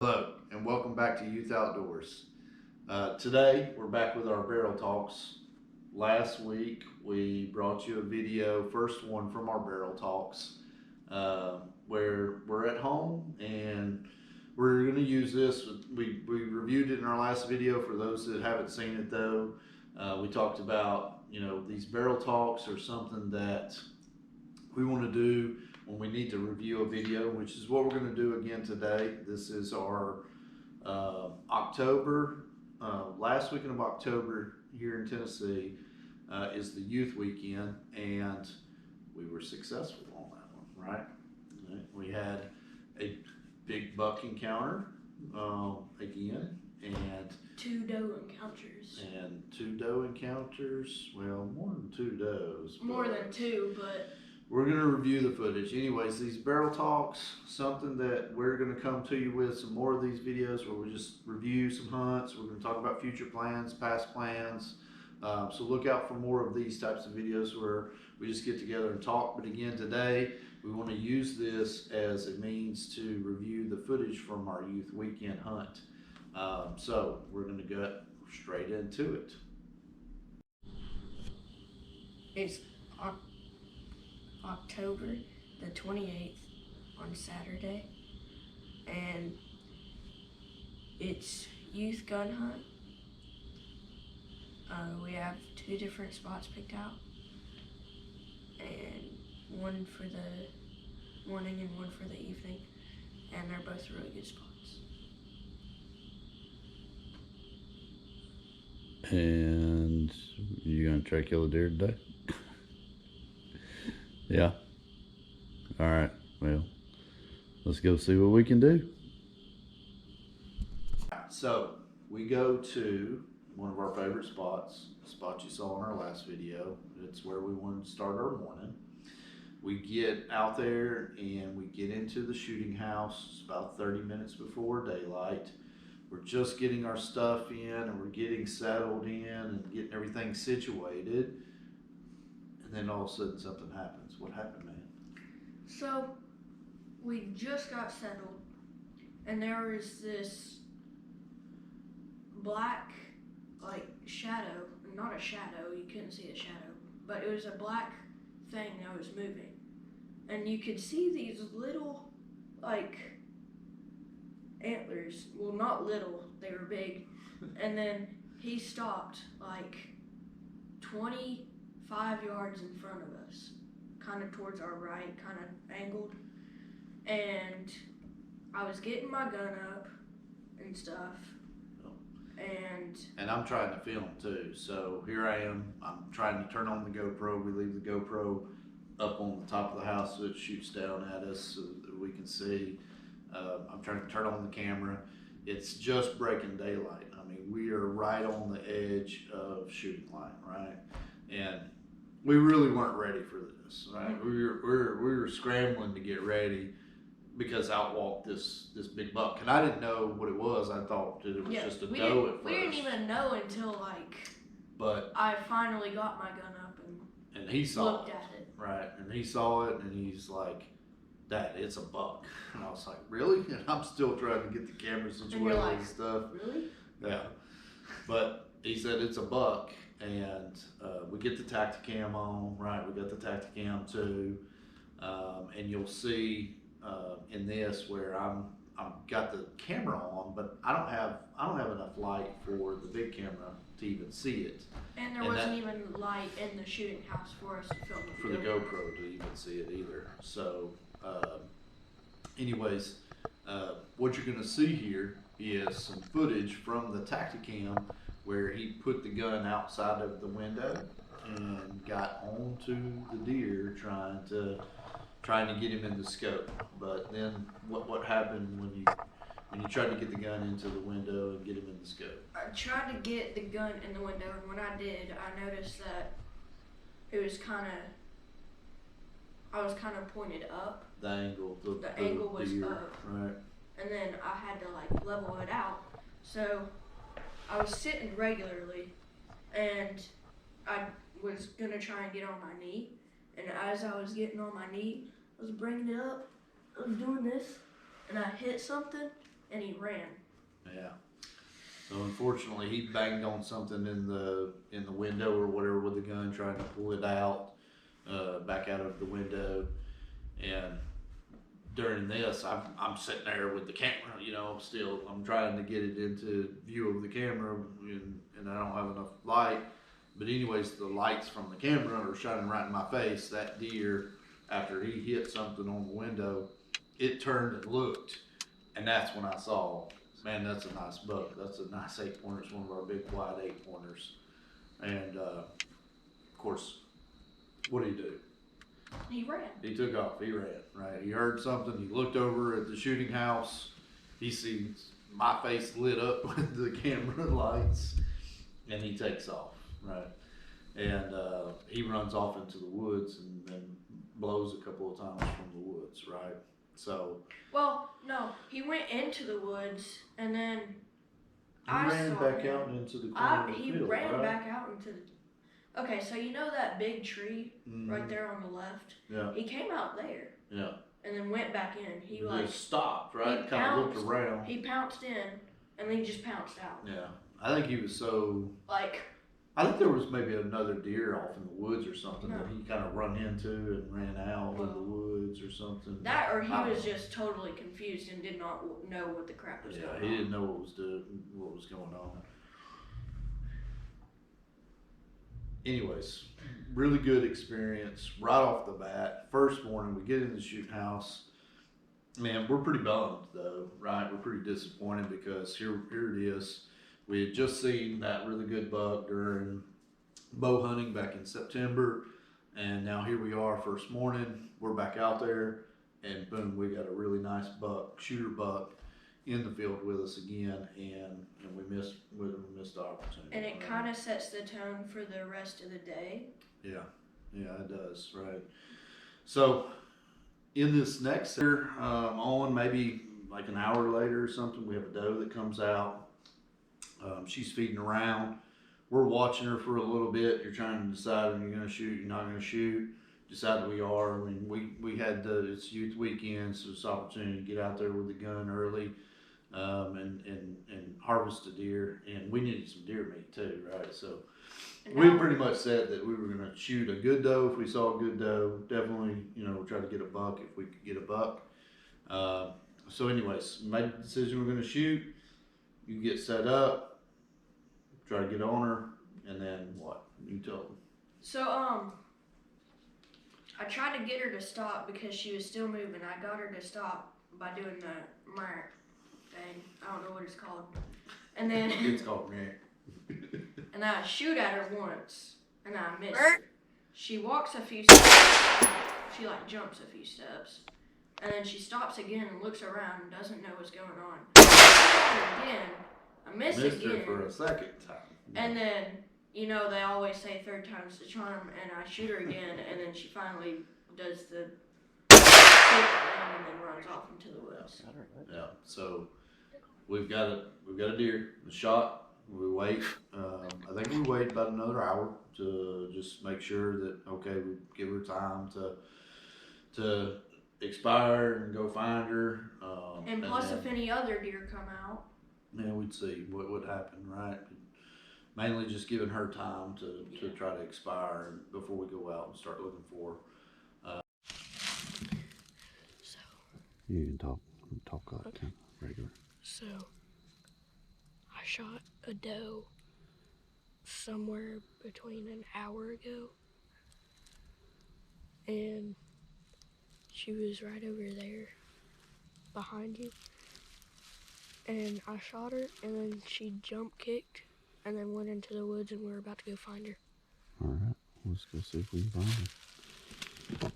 Hello, and welcome back to Youth Outdoors. Today, we're back with our barrel talks. Last week, we brought you a video, first one from our barrel talks, where we're at home and we're going to use this. We reviewed it in our last video. For those that haven't seen it, though, we talked about these barrel talks are something that we want to do when we need to review a video, which is what we're going to do again today. This is our October, last weekend of October here in Tennessee is the youth weekend, and we were successful on that one, right? We had a big buck encounter again, and two doe encounters. Well, more than two does. More than two, but we're going to review the footage. Anyways, these barrel talks, something that we're going to come to you with some more of these videos where we just review some hunts. We're going to talk about future plans, past plans. So look out for more of these types of videos where we just get together and talk. But again, today we want to use this as a means to review the footage from our youth weekend hunt. So we're going to get straight into it. it's October the 28th on Saturday, and it's youth gun hunt. We have two different spots picked out, and one for the morning and one for the evening, and they're both really good spots. And you gonna try to kill a deer today? Yeah. All right. Well, let's go see what we can do. So we go to one of our favorite spots, the spot you saw in our last video. It's where we wanted to start our morning. We get out there and we get into the shooting house. It's about 30 minutes before daylight. We're just getting our stuff in and we're getting settled in and getting everything situated. And then all of a sudden something happens. What happened, man? So we just got settled, and there was this black, like, shadow. Not a shadow, you couldn't see a shadow, but it was a black thing that was moving. And you could see these little, like, antlers. Well, not little, they were big. And then he stopped, like, 25 yards in front of us, kind of towards our right, kind of angled. And I was getting my gun up and stuff. And I'm trying to film too. So here I am. I'm trying to turn on the GoPro. We leave the GoPro up on the top of the house so it shoots down at us so that we can see. I'm trying to turn on the camera. It's just breaking daylight. I mean, we are right on the edge of shooting line, right? And we really weren't ready for this, right? We were scrambling to get ready because out walked this big buck, and I didn't know what it was. I thought that it was just a doe at first. We didn't even know until, like, but I finally got my gun up and he saw looked it, at it. right? And he saw it, and he's like, "Dad, it's a buck." And I was like, "Really?" And I'm still trying to get the camera situated like, and stuff. Really? Yeah. But he said it's a buck, and we get the Tacticam on, right? We got the Tacticam too, and you'll see in this where I'm got the camera on, but I don't have enough light for the big camera to even see it. And there wasn't even light in the shooting house for us to film For the GoPro to even see it either. So, anyways, what you're gonna see here is some footage from the Tacticam where he put the gun outside of the window and got onto the deer trying to get him in the scope. But then what happened when you tried to get the gun into the window and get him in the scope? I tried to get the gun in the window, and when I did, I noticed that it was I was kind of pointed up. The angle, the angle was deer, up, right? And then I had to, like, level it out. So I was sitting regularly, and I was gonna try and get on my knee. And as I was getting on my knee, I was bringing it up, I was doing this, and I hit something, and he ran. Yeah. So unfortunately, he banged on something in the window or whatever with the gun, trying to pull it out, back out of the window. And during this, I'm sitting there with the camera, you know, still I'm trying to get it into view of the camera, and I don't have enough light. But anyways, the lights from the camera are shining right in my face. That deer, after he hit something on the window, it turned and looked, and that's when I saw, man, that's a nice buck. That's a nice 8-pointer. It's one of our big wide 8-pointers. And of course, what did he do? He ran. He took off. He ran. Right. He heard something. He looked over at the shooting house. He sees my face lit up with the camera lights, and he takes off. Right. And he runs off into the woods and then blows a couple of times from the woods. Right. So. Well, no, he went into the woods and then He I ran saw back him. out into the corner of the He field, ran right? back out into the. Okay, so you know that big tree right Mhm. there on the left? Yeah. He came out there Yeah. and then went back in. He He like just stopped, right? he Kind of looked pounced. around. He pounced in and then he just pounced out. Yeah. I think he was so. Like I think there was maybe another deer off in the woods or something No. that he kind of run into and ran out of the Well, woods or something. that, or he I don't was know. just totally confused and did not know what the crap was Yeah, going he on. didn't know what was going on. Anyways, really good experience right off the bat. First morning, we get in the shooting house. Man, we're pretty bummed though, right? We're pretty disappointed because here it is. We had just seen that really good buck during bow hunting back in September, and now here we are, first morning. We're back out there, and boom, we got a really nice buck, shooter buck, in the field with us again, and we missed the opportunity. And it kind of sets the tone for the rest of the day. Yeah, it does, right? So, in this next year, on maybe like an hour later or something, we have a doe that comes out. She's feeding around. We're watching her for a little bit. You're trying to decide if you're going to shoot, you're not going to shoot. Decided we are. I mean, we had it's youth weekend, so it's opportunity to get out there with the gun early, and harvest a deer. And we needed some deer meat too, right? So And we now- pretty much said that we were going to shoot a good doe if we saw a good doe. Definitely, try to get a buck if we could get a buck. So anyways, made the decision we're going to shoot. You get set up, try to get on her, and then what? You tell them. So, I tried to get her to stop because she was still moving. I got her to stop by doing the merk thing. I don't know what it's called. And then, It's called me. and I shoot at her once, and I missed her. She walks a few steps. She like jumps a few steps, and then she stops again and looks around and doesn't know what's going on. I shoot her again. I miss Missed again. her for a second time. And then, they always say third time's the charm, and I shoot her again, and then she finally does the thing and then runs off into the woods. Yeah. So we've got a deer. The shot. We wait. I think we wait about another hour to just make sure that we give her time to expire and go find her. And plus, then, if any other deer come out, we'd see what would happen, right? Mainly just giving her time to try to expire before we go out and start looking for her. so You can talk like Okay. regular. So, I shot a doe somewhere between an hour ago, and she was right over there behind you, and I shot her, and then she jump kicked, and then went into the woods, and we were about to go find her. All right, let's go see if we can find her.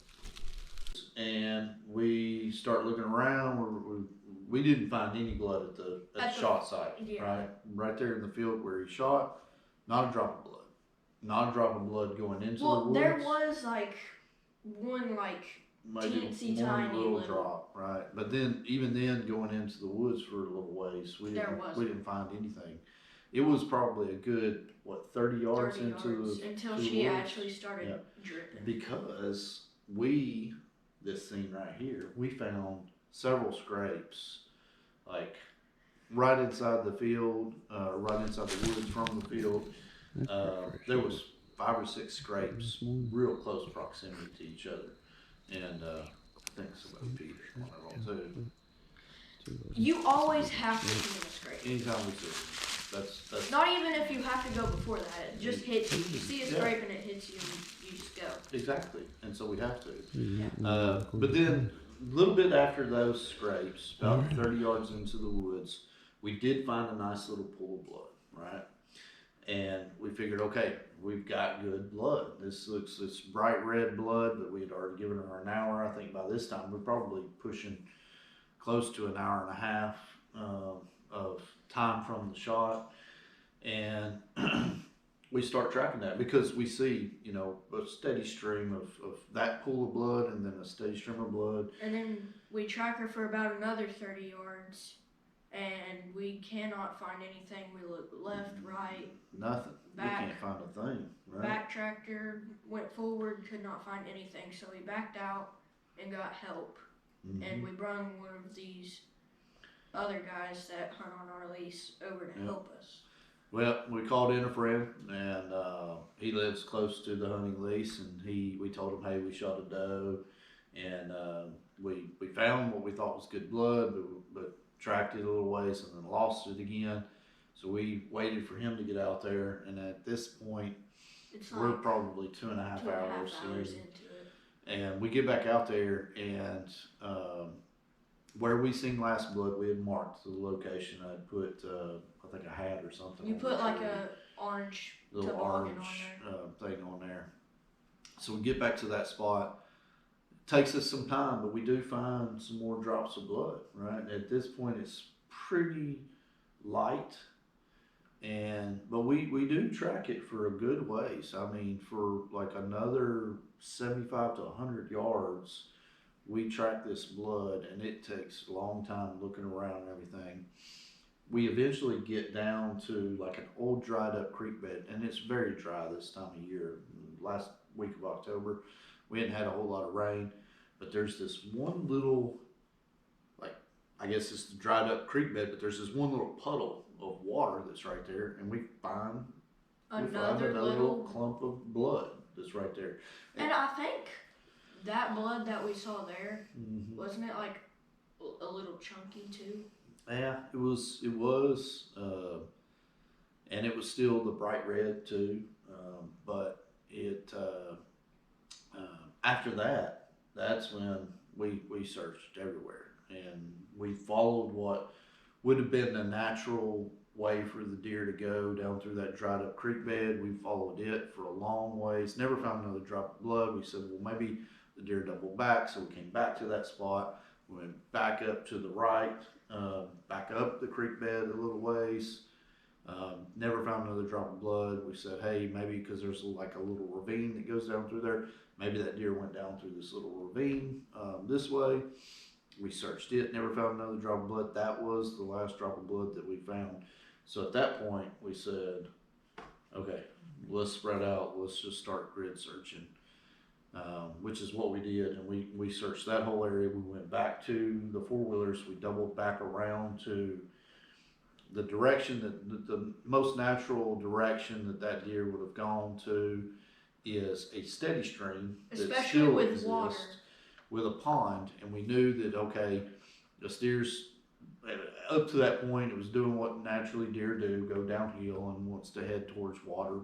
And we start looking around. We didn't find any blood at the shot site, yeah. right there in the field where he shot. Not a drop of blood. Not a drop of blood going into the woods. There was one maybe teensy one tiny little little- drop, right? But then even then going into the woods for a little ways, we didn't find anything. It was probably a good 30 yards 30 into yards the until to the she woods. actually started Yeah. dripping. Because this scene right here, we found several scrapes, like right inside the field, right inside the woods from the field. There was 5 or 6 scrapes, real close proximity to each other, and I think somebody peed in one of them too. You always have to pee in a scrape. Anytime we see it, that's Not even if you have to go before that. It just hits you. You see a scrape and it hits you, and you just go. exactly, and so we have to. Yeah. But then a little bit after those scrapes, about 30 yards into the woods, we did find a nice little pool of blood, right? And we figured, okay, we've got good blood. This looks, this bright red blood, but we had already given her an hour. I think by this time we're probably pushing close to an hour and a half of time from the shot. And we start tracking that because we see, you know, a steady stream of that pool of blood and then a steady stream of blood. And then we track her for about another 30 yards, and we cannot find anything. We look left, right, Nothing. back. We can't find a thing, right? Backtracked her, went forward, could not find anything. So we backed out and got help. And we brought one of these other guys that hunt on our lease over to help us. Well, we called in a friend, and he lives close to the hunting lease, and we told him, hey, we shot a doe, and we found what we thought was good blood, but tracked it a little ways and then lost it again. So we waited for him to get out there, and at this point, It's we're like probably 2.5 hours hours in. into it. And we get back out there, and where we seen last blood, we had marked the location. I'd put, I think, a hat or something. You on put the like tree. a orange Little toboggan orange on there. thing on there. So we get back to that spot. Takes us some time, but we do find some more drops of blood. Right at this point, it's pretty light, but we do track it for a good ways. I mean, for like another 75 to 100 yards, we track this blood, and it takes a long time looking around and everything. We eventually get down to like an old dried up creek bed, and it's very dry this time of year. Last week of October, we hadn't had a whole lot of rain, but there's this one little, like, I guess it's the dried up creek bed, but there's this one little puddle of water that's right there, and we find Another little little. clump of blood that's right there. And I think that blood that we saw there, Mm-hmm. wasn't it like a little chunky too? Yeah, it was, and it was still the bright red too. But it after that, that's when we searched everywhere, and we followed what would have been the natural way for the deer to go down through that dried up creek bed. We followed it for a long ways. Never found another drop of blood. We said, well, maybe the deer doubled back, so we came back to that spot. We went back up to the right, back up the creek bed a little ways. Never found another drop of blood. We said, hey, maybe because there's like a little ravine that goes down through there, maybe that deer went down through this little ravine this way. We searched it, never found another drop of blood. That was the last drop of blood that we found. So at that point, we said, okay, let's spread out. Let's just start grid searching. Which is what we did, and we searched that whole area. We went back to the four-wheelers. We doubled back around to the direction that the most natural direction that deer would have gone to is a steady stream that Especially still with exists water. with a pond, and we knew that, okay, the steers up to that point, it was doing what naturally deer do, go downhill and wants to head towards water,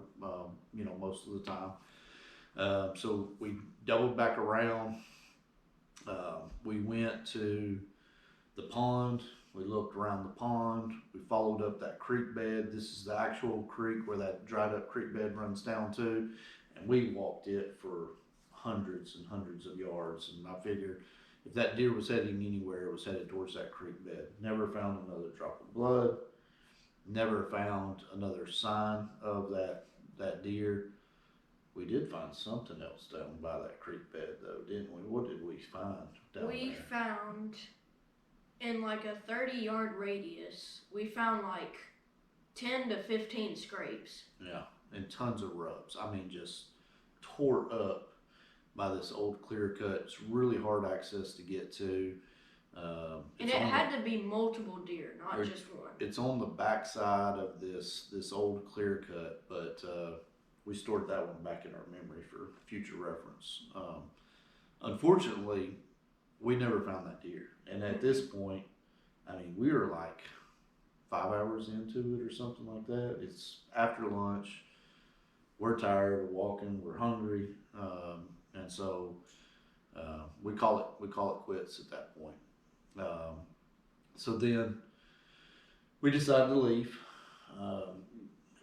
most of the time. So we doubled back around. We went to the pond. We looked around the pond. We followed up that creek bed. This is the actual creek where that dried up creek bed runs down to. And we walked it for hundreds and hundreds of yards. And I figured if that deer was heading anywhere, it was headed towards that creek bed. Never found another drop of blood. Never found another sign of that deer. We did find something else down by that creek bed, though, didn't we? What did we find down We there? found, in like a 30-yard radius, we found like 10 to 15 scrapes. Yeah, and tons of rubs. I mean, just tore up by this old clear cut. It's really hard access to get to. And It's it on had to be multiple deer, not Or- just one. it's on the backside of this old clear cut, but we stored that one back in our memory for future reference. Unfortunately, we never found that deer, and at this point, I mean, we were like 5 hours into it or something like that. It's after lunch. We're tired of walking. We're hungry, and so we call it quits at that point. So then we decided to leave.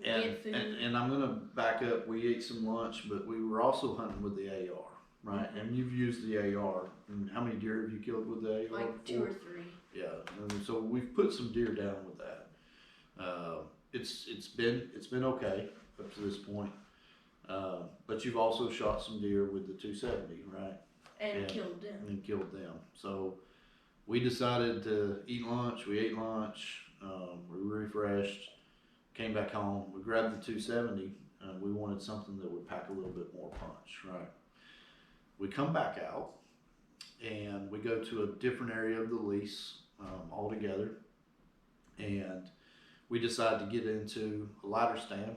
And, Get food. and I'm gonna back up. We ate some lunch, but we were also hunting with the AR, right? And you've used the AR. And how many deer have you killed with the AR? Like 2 or 3. Yeah, and so we've put some deer down with that. It's been okay up to this point. But you've also shot some deer with the 270, right? And Yeah. killed them. And killed them. So we decided to eat lunch. We ate lunch. We were refreshed. Came back home. We grabbed the 270. We wanted something that would pack a little bit more punch, right? We come back out and we go to a different area of the lease altogether. And we decide to get into a ladder stand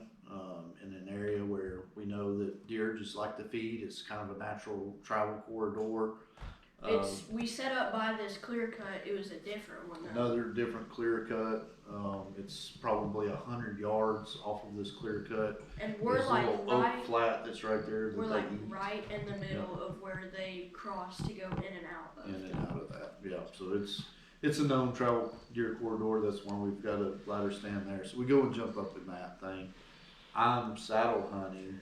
in an area where we know that deer just like to feed. It's kind of a natural travel corridor. We set up by this clear cut. It was a different one though. Another different clear cut. It's probably 100 yards off of this clear cut. And we're There's a like little right. oak flat that's right there that We're they like eat. right in the middle of where they cross to go in and out of. In and out of that, yeah. So it's a known travel deer corridor. That's why we've got a ladder stand there. So we go and jump up in that thing. I'm saddle hunting.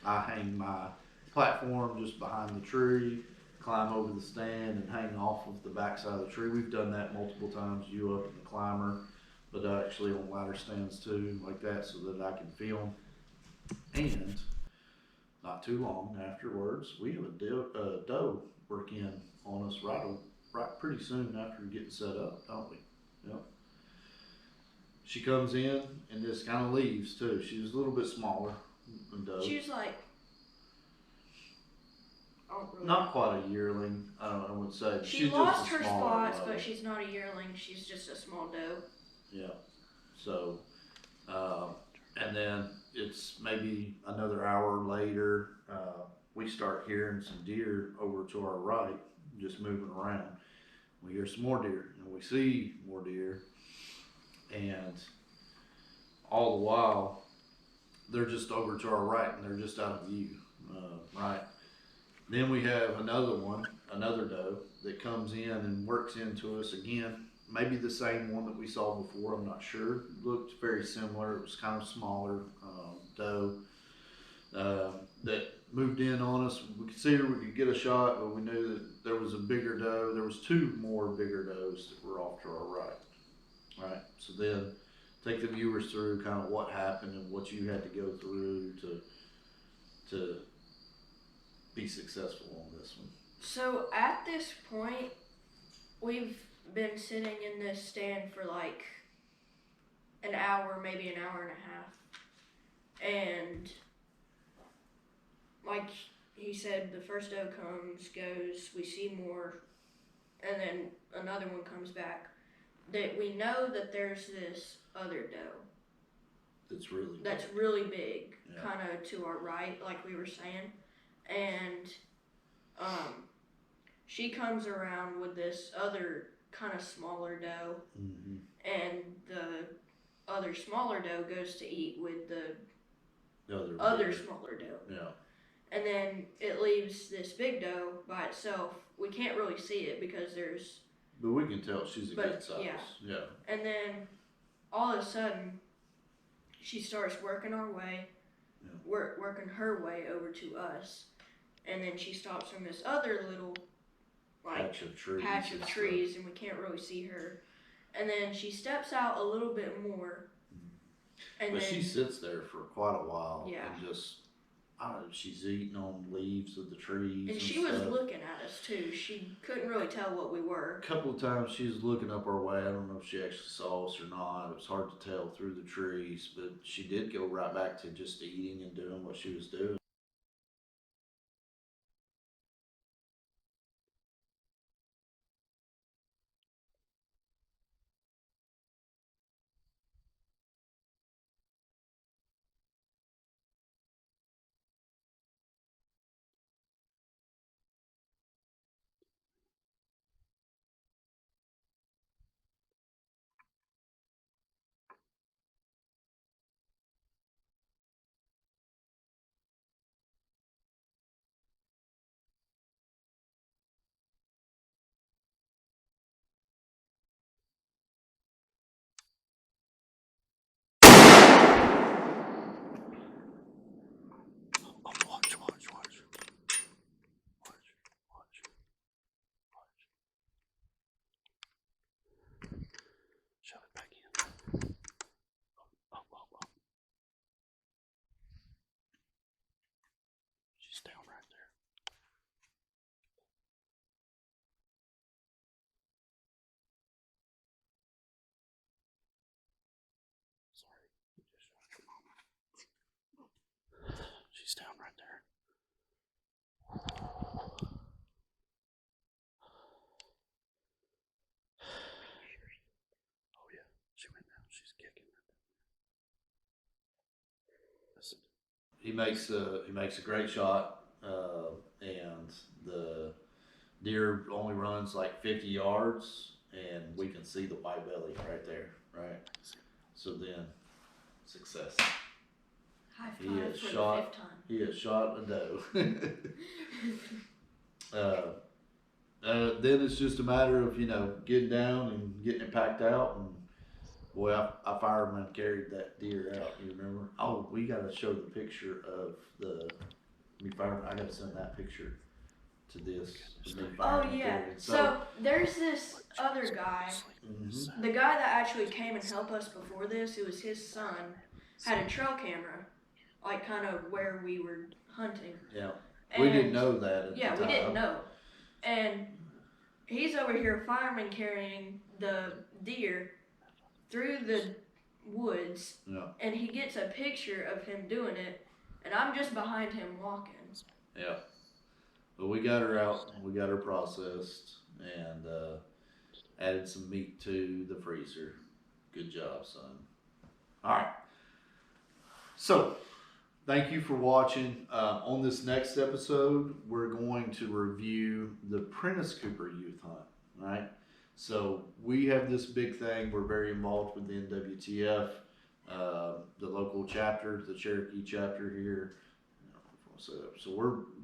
I hang my platform just behind the tree, climb over the stand, and hang off of the backside of the tree. We've done that multiple times. You up in the climber, but actually on ladder stands too, like that, so that I can film. And not too long afterwards, we have a doe work in on us right pretty soon after getting set up, don't we? Yep. She comes in and just kind of leaves too. She was a little bit smaller than doe. She was like, I don't really Not quite a yearling, I wouldn't say. She She's lost just a her smaller spots, doe. but she's not a yearling. She's just a small doe. Yeah. So, and then it's maybe another hour later, we start hearing some deer over to our right, just moving around. We hear some more deer, and we see more deer, and all the while, they're just over to our right, and they're just out of view, right? Then we have another doe that comes in and works into us again. Maybe the same one that we saw before, I'm not sure. Looked very similar. It was kind of smaller doe that moved in on us. We could see her, we could get a shot, but we knew that there was a bigger doe. There was 2 more bigger does that were off to our right. Right. So then take the viewers through kind of what happened and what you had to go through to be successful on this one. So at this point, we've been sitting in this stand for like an hour, maybe an hour and a half. And like he said, the first doe comes, goes, we see more, and then another one comes back. That we know that there's this other doe That's that's really big, Yeah. kind of to our right, like we were saying. And she comes around with this other kind of smaller doe, Mm-hmm. and the other smaller doe goes to eat with the The other deer. smaller doe. Yeah. And then it leaves this big doe by itself. We can't really see it because there's, But we can tell she's a But, good size. Yeah. and then all of a sudden, she starts working our way, Yeah. working her way over to us. And then she stops from this other little, like, Patch of trees. patch of and stuff. trees, and we can't really see her. And then she steps out a little bit more, and But then she sits there for quite a while. Yeah. And just, I don't know, she's eating on leaves of the trees. and she was stuff. looking at us too. She couldn't really tell what we were. A couple of times she was looking up our way. I don't know if she actually saw us or not. It was hard to tell through the trees, but she did go right back to just eating and doing what she was doing. Oh yeah, she went down. She's kicking. Listen. He makes a great shot, and the deer only runs like 50 yards, and we can see the white belly right there, right? So then, success. High He five is for shot. the 5th time. He has shot a doe. Then it's just a matter of getting down and getting it packed out, and boy, I fireman carried that deer out. You remember? Oh, we got to show the picture of the me fireman. I got to send that picture to this. Me Oh fireman yeah. carried. So there's this other guy. Mhm. The guy that actually came and helped us before this, it was his son, had a trail camera, like kind of where we were hunting. Yeah, And we didn't know that at yeah, the time. we didn't know. And he's over here fireman carrying the deer through the woods, Yeah, and he gets a picture of him doing it, and I'm just behind him walking. yeah. But we got her out. We got her processed and added some meat to the freezer. Good job, son. All right. So, thank you for watching. On this next episode, we're going to review the Prentice Cooper Youth Hunt. All right. So we have this big thing. We're very involved with the NWTF, the local chapter, the Cherokee chapter here. So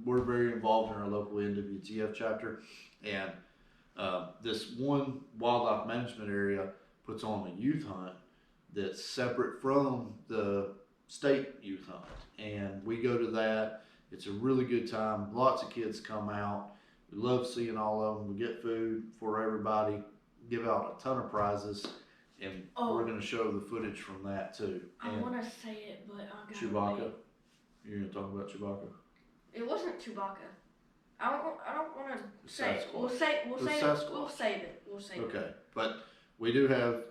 we're very involved in our local NWTF chapter, and this one wildlife management area puts on a youth hunt that's separate from the state youth hunt, and we go to that. It's a really good time. Lots of kids come out. We love seeing all of them. We get food for everybody, give out a ton of prizes, and we're going to show the footage from that too. I And want to say it, but I gotta Chewbacca. wait. You're going to talk about Chewbacca? It wasn't Chewbacca. I don't want to say it. We'll Sasquatch. save it. We'll save it. Okay, but we do have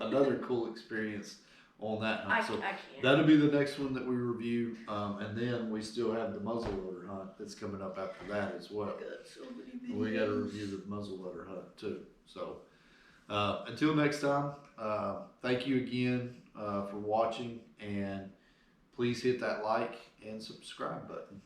another cool experience on that hunt. So I can't. that'll be the next one that we review, and then we still have the muzzleloader hunt that's coming up after that as well. We got to review the muzzleloader hunt too. So until next time, thank you again for watching, and please hit that like and subscribe button.